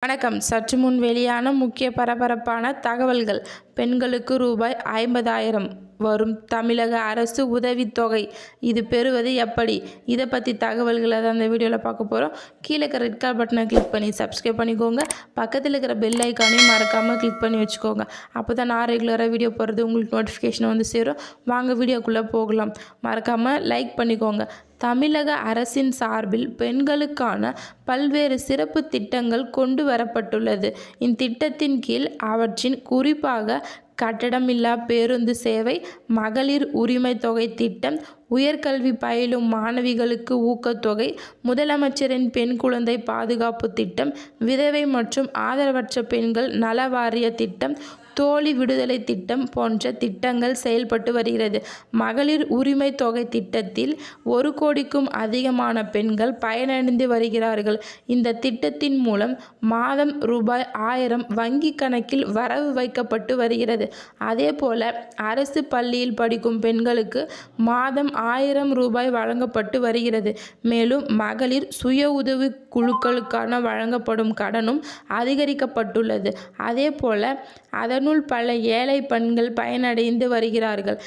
வணக்கம். சற்று முன் வெளியான முக்கிய பரபரப்பான தகவல்கள். பெண்களுக்கு ரூபாய் 50,000 வரும் தமிழக அரசு உதவித்தொகை. இது பெறுவது எப்படி? இதை பற்றி தகவல்களை தான் அந்த வீடியோவில் பார்க்க போகிறோம். கீழே இருக்கிற ரெட் கலர் பட்டனை கிளிக் பண்ணி சப்ஸ்கிரைப் பண்ணிக்கோங்க. பக்கத்தில் இருக்கிற பெல் ஐக்கானையும் மறக்காமல் கிளிக் பண்ணி வச்சுக்கோங்க. அப்போ தான் நான் ரெகுலராக வீடியோ போடுறது உங்களுக்கு நோட்டிஃபிகேஷன் வந்து சேரும். வாங்க வீடியோக்குள்ளே போகலாம். மறக்காமல் லைக் பண்ணிக்கோங்க. தமிழக அரசின் சார்பில் பெண்களுக்கான பல்வேறு சிறப்பு திட்டங்கள் கொண்டு வரப்பட்டுள்ளது. இத்திட்டத்தின் கீழ் அவற்றின் குறிப்பாக கட்டடமில்லா பேருந்து சேவை, மகளிர் உரிமை தொகை திட்டம், உயர்கல்வி பயிலும் மாணவிகளுக்கு ஊக்கத்தொகை, முதலமைச்சரின் பெண் குழந்தை பாதுகாப்பு திட்டம், விதவை மற்றும் ஆதரவற்ற பெண்கள் நல வாரிய திட்டம், தோழி விடுதலை திட்டம் போன்ற திட்டங்கள் செயல்பட்டு வருகிறது. மகளிர் உரிமை தொகை திட்டத்தில் 1 கோடிக்கும் அதிகமான பெண்கள் பயனடைந்து வருகிறார்கள். இந்த திட்டத்தின் மூலம் மாதம் ரூபாய் 1000 வங்கி கணக்கில் வரவு வைக்கப்பட்டு வருகிறது. அதேபோல அரசு பள்ளியில் படிக்கும் பெண்களுக்கு மாதம் 1000 ரூபாய் வழங்கப்பட்டு வருகிறது. மேலும் மகளிர் சுய உதவி குழுக்களுக்கான வழங்கப்படும் கடனும் அதிகரிக்கப்பட்டுள்ளது. அதேபோல அதனுள் பல ஏழை பெண்கள் பயனடைந்து வருகிறார்கள்.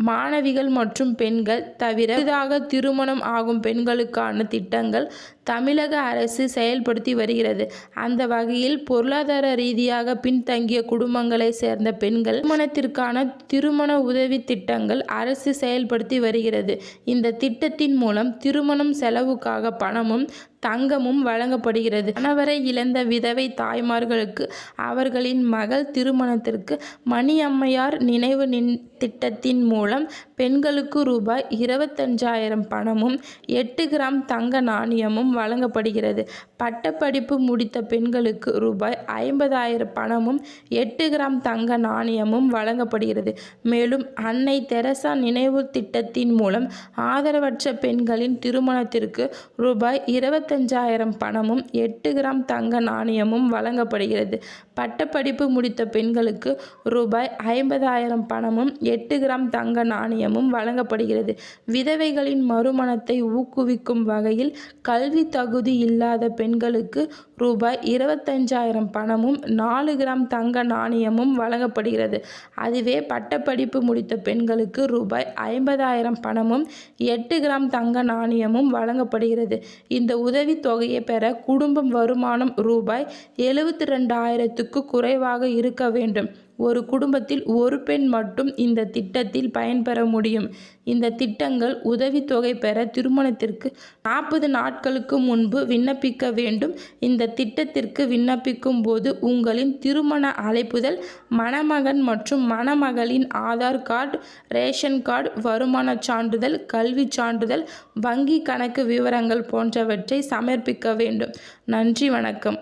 மாணவிகள் மற்றும் பெண்கள் தவிர புதிதாக திருமணம் ஆகும் பெண்களுக்கான திட்டங்கள் தமிழக அரசு செயல்படுத்தி வருகிறது. அந்த வகையில் பொருளாதார ரீதியாக பின்தங்கிய குடும்பங்களை சேர்ந்த பெண்கள் திருமணத்திற்கான திருமண உதவி திட்டங்கள் அரசு செயல்படுத்தி வருகிறது. இந்த திட்டத்தின் மூலம் திருமணம் செலவுக்காக பணமும் தங்கமும் வழங்கப்படுகிறது. கணவரை இழந்த விதவை தாய்மார்களுக்கு அவர்களின் மகள் திருமணத்திற்கு மணி அம்மையார் நினைவு திட்டத்தின் மூலம் பெண்களுக்கு ரூபாய் 25,000 பணமும் 8 கிராம் தங்க நாணயமும் வழங்கப்படுகிறது. பட்டப்படிப்பு முடித்த பெண்களுக்கு ரூபாய் 50,000 பணமும் 8 கிராம் தங்க நாணயமும் வழங்கப்படுகிறது. மேலும் அன்னை தெரசா நினைவு திட்டத்தின் மூலம் ஆதரவற்ற பெண்களின் திருமணத்திற்கு ரூபாய் 25,000 பணமும் 8 கிராம் தங்க நாணயமும் வழங்கப்படுகிறது. பட்டப்படிப்பு முடித்த பெண்களுக்கு ரூபாய் 50,000 பணமும் 8 கிராம் தங்க நாணயமும் வழங்கப்படுகிறது. விதவைகளின் மறுமணத்தை ஊக்குவிக்கும் வகையில் கல்வி தகுதி இல்லாத பெண்களுக்கு ரூபாய் 25,000 பணமும் 4 கிராம் தங்க நாணயமும் வழங்கப்படுகிறது. அதுவே பட்டப்படிப்பு முடித்த பெண்களுக்கு ரூபாய் 50,000 பணமும் 8 கிராம் தங்க நாணயமும் வழங்கப்படுகிறது. இந்த உதவி தொகையை பெற குடும்பம் வருமானம் ரூபாய் 72,000க்கு குறைவாக இருக்க வேண்டும். ஒரு குடும்பத்தில் ஒரு பெண் மட்டும் இந்த திட்டத்தில் பயன்பெற முடியும். இந்த திட்டங்கள் உதவித்தொகை பெற திருமணத்திற்கு 40 நாட்களுக்கு முன்பு விண்ணப்பிக்க வேண்டும். இந்த திட்டத்திற்கு விண்ணப்பிக்கும் போது உங்களின் திருமண அழைப்புதல், மணமகன் மற்றும் மணமகளின் ஆதார் கார்டு, ரேஷன் கார்டு, வருமான சான்றிதழ், கல்வி சான்றிதழ், வங்கி கணக்கு விவரங்கள் போன்றவற்றை சமர்ப்பிக்க வேண்டும். நன்றி, வணக்கம்.